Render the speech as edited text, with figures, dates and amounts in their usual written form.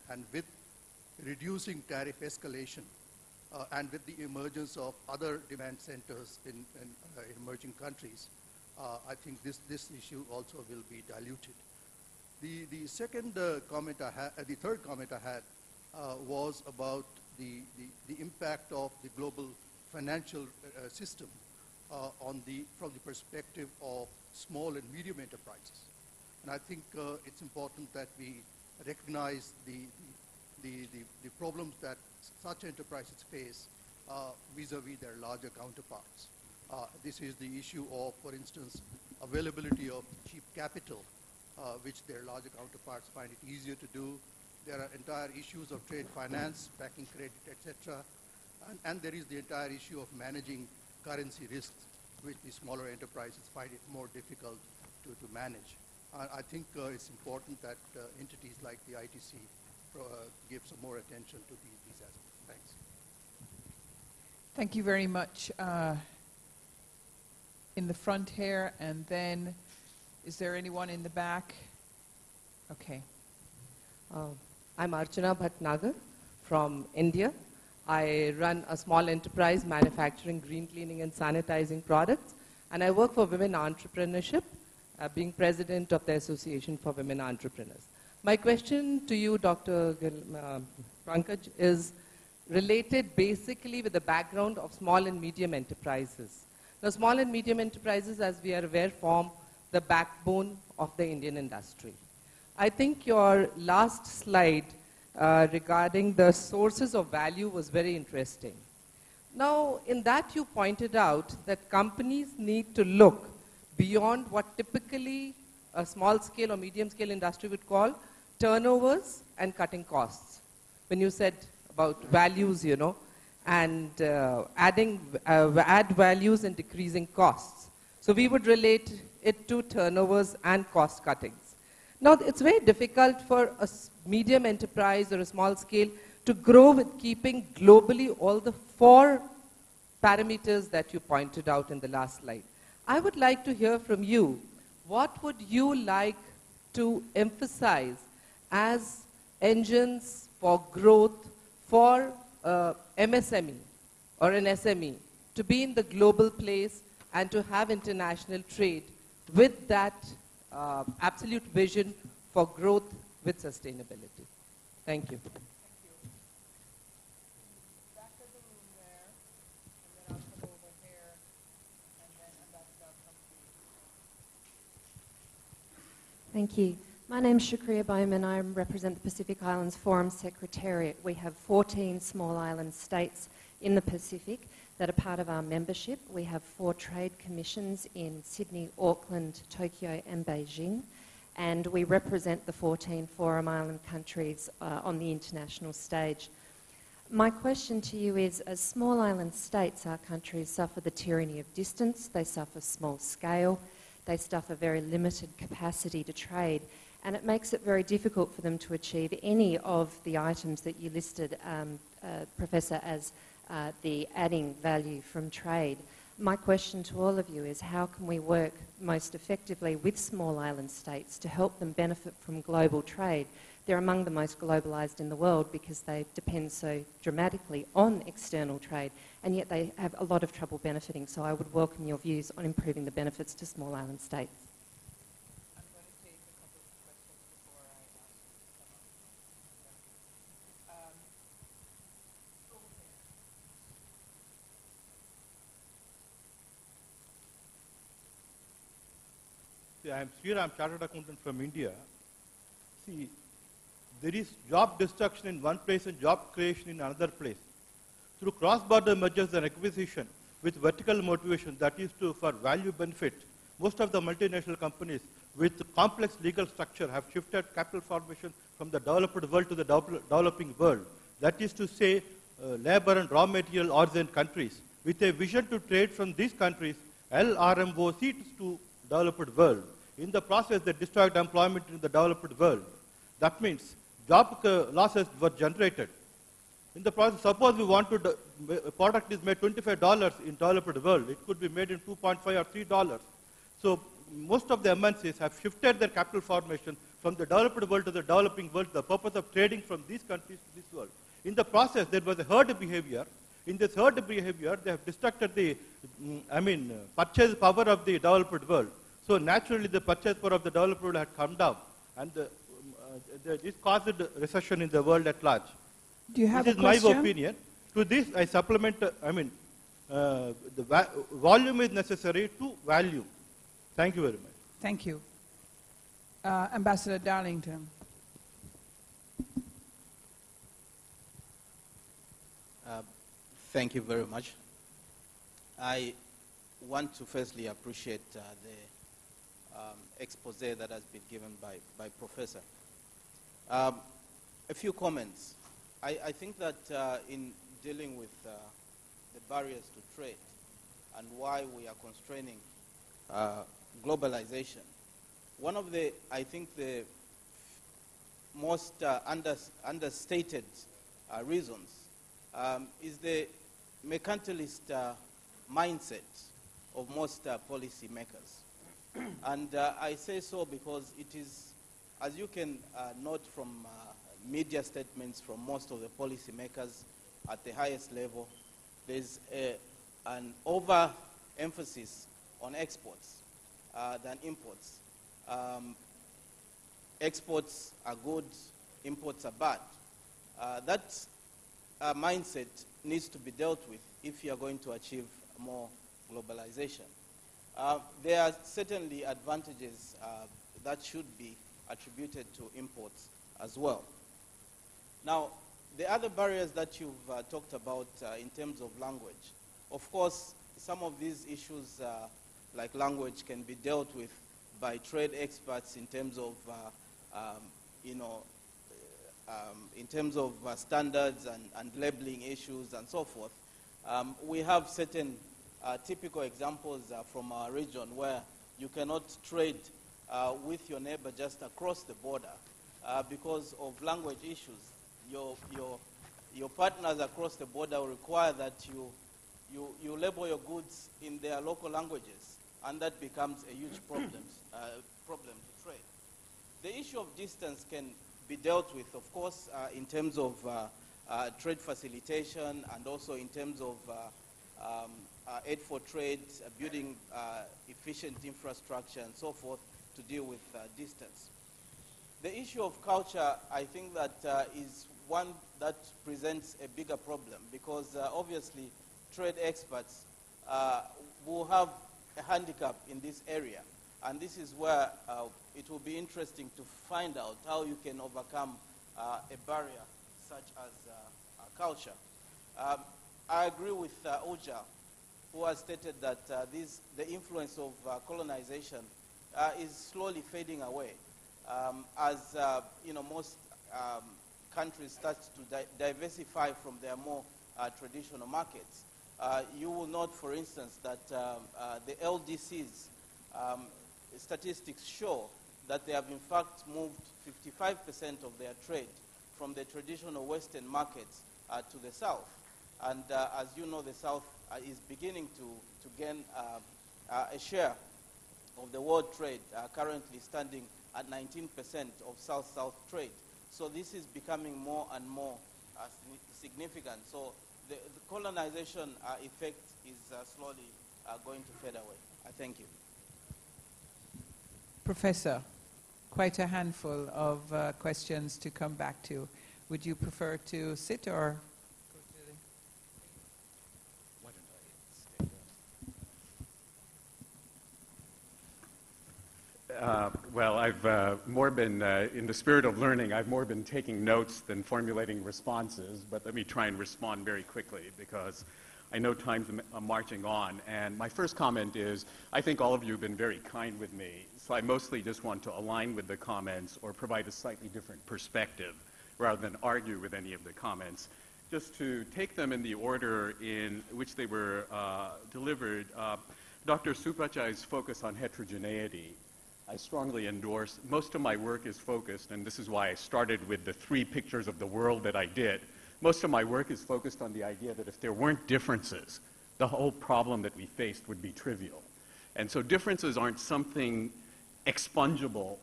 and with reducing tariff escalation and with the emergence of other demand centers in emerging countries, I think this issue also will be diluted. The second comment I had, the third comment I had was about the impact of the global financial system from the perspective of small and medium enterprises. And I think it's important that we recognize the problems that such enterprises face vis-a-vis their larger counterparts. This is the issue of, for instance, availability of cheap capital, which their larger counterparts find it easier to do. There are entire issues of trade finance, backing credit, etc. And there is the entire issue of managing currency risks, which the smaller enterprises find it more difficult to manage. I think it's important that entities like the ITC give some more attention to these aspects. Thanks. Thank you very much. In the front here, and then is there anyone in the back? Okay. I'm Archana Bhatnagar from India. I run a small enterprise manufacturing green cleaning and sanitizing products, and I work for women entrepreneurship, being president of the Association for Women Entrepreneurs. My question to you, Dr. Pankaj, is related basically with the background of small and medium enterprises. Now, small and medium enterprises, as we are aware, form the backbone of the Indian industry. I think your last slide regarding the sources of value was very interesting. Now, in that you pointed out that companies need to look beyond what typically a small-scale or medium-scale industry would call turnovers and cutting costs. When you said about values, you know, and add values and decreasing costs. So we would relate it to turnovers and cost cuttings. Now, it's very difficult for a medium enterprise or a small scale to grow with keeping globally all the 4 parameters that you pointed out in the last slide. I would like to hear from you, what would you like to emphasize as engines for growth for MSME or an SME to be in the global place and to have international trade with that absolute vision for growth with sustainability? Thank you. Back of the room there, and then I'll come over here, and then Ambassador, I'll come to you. Thank you. My name's Shukriya Bowman. I represent the Pacific Islands Forum Secretariat. We have 14 small island states in the Pacific that are part of our membership. We have 4 trade commissions in Sydney, Auckland, Tokyo and Beijing. And we represent the 14 Forum Island countries on the international stage. My question to you is, as small island states, our countries suffer the tyranny of distance, they suffer small scale, they suffer very limited capacity to trade, and it makes it very difficult for them to achieve any of the items that you listed, Professor, as the adding value from trade. My question to all of you is, how can we work most effectively with small island states to help them benefit from global trade? They're among the most globalised in the world because they depend so dramatically on external trade, and yet they have a lot of trouble benefiting. So I would welcome your views on improving the benefits to small island states. I'm going to take a couple of questions before I ask you to come up. See, I'm chartered accountant from India. See, there is job destruction in one place and job creation in another place. Through cross-border mergers and acquisition with vertical motivation, that is for value benefit, most of the multinational companies with complex legal structure have shifted capital formation from the developed world to the developing world. That is to say, labor and raw material origin countries with a vision to trade from these countries, LRMOC to developed world. In the process, they destroyed employment in the developed world. That means job losses were generated. In the process, suppose we want to, a product is made $25 in developed world. It could be made in $2.5 or $3. So most of the MNCs have shifted their capital formation from the developed world to the developing world, the purpose of trading from these countries to this world. In the process, there was a herd behavior. In this herd behavior, they have destructed the, purchase power of the developed world. So naturally, the purchase power of the developed world had come down, and this caused recession in the world at large. Do you have this a question? This is my opinion. To this, I supplement, volume is necessary to value. Thank you very much. Thank you. Ambassador Darlington. Thank you very much. I want to firstly appreciate the expose that has been given by Professor. A few comments. I think that in dealing with the barriers to trade and why we are constraining globalization, one of the, I think, the most understated reasons is the mercantilist mindset of most policy makers. And I say so because it is, as you can note from media statements from most of the policy makers at the highest level, there's an over-emphasis on exports than imports. Exports are good, imports are bad. That mindset needs to be dealt with if you are going to achieve more globalization. There are certainly advantages that should be attributed to imports as well. Now, the other barriers that you've talked about in terms of language, of course, some of these issues like language can be dealt with by trade experts in terms of, in terms of standards and labeling issues and so forth. We have certain typical examples from our region where you cannot trade with your neighbor just across the border because of language issues. Your partners across the border will require that you label your goods in their local languages, and that becomes a huge problem to trade. The issue of distance can be dealt with, of course, in terms of trade facilitation and also in terms of aid for trade, building efficient infrastructure and so forth to deal with distance. The issue of culture, I think that is one that presents a bigger problem because obviously trade experts will have a handicap in this area, and this is where it will be interesting to find out how you can overcome a barrier such as culture. I agree with Uja, who has stated that the influence of colonization is slowly fading away as most countries start to diversify from their more traditional markets. You will note, for instance, that the LDCs statistics show that they have in fact moved 55% of their trade from the traditional Western markets to the South. And as you know, the South is beginning to gain a share of the world trade, currently standing at 19% of South-South trade. So this is becoming more and more significant. So the colonization effect is slowly going to fade away. I thank you. Professor, quite a handful of questions to come back to. Would you prefer to sit or go to the... Why don't I stay here? Well, I've more been, in the spirit of learning, I've more been taking notes than formulating responses, but let me try and respond very quickly because I know time's marching on. And my first comment is, I think all of you have been very kind with me, so I mostly just want to align with the comments or provide a slightly different perspective rather than argue with any of the comments. Just to take them in the order in which they were delivered, Dr. Supachai's focus on heterogeneity, I strongly endorse. Most of my work is focused, and this is why I started with the 3 pictures of the world that I did. Most of my work is focused on the idea that if there weren't differences, the whole problem that we faced would be trivial. And so differences aren't something expungible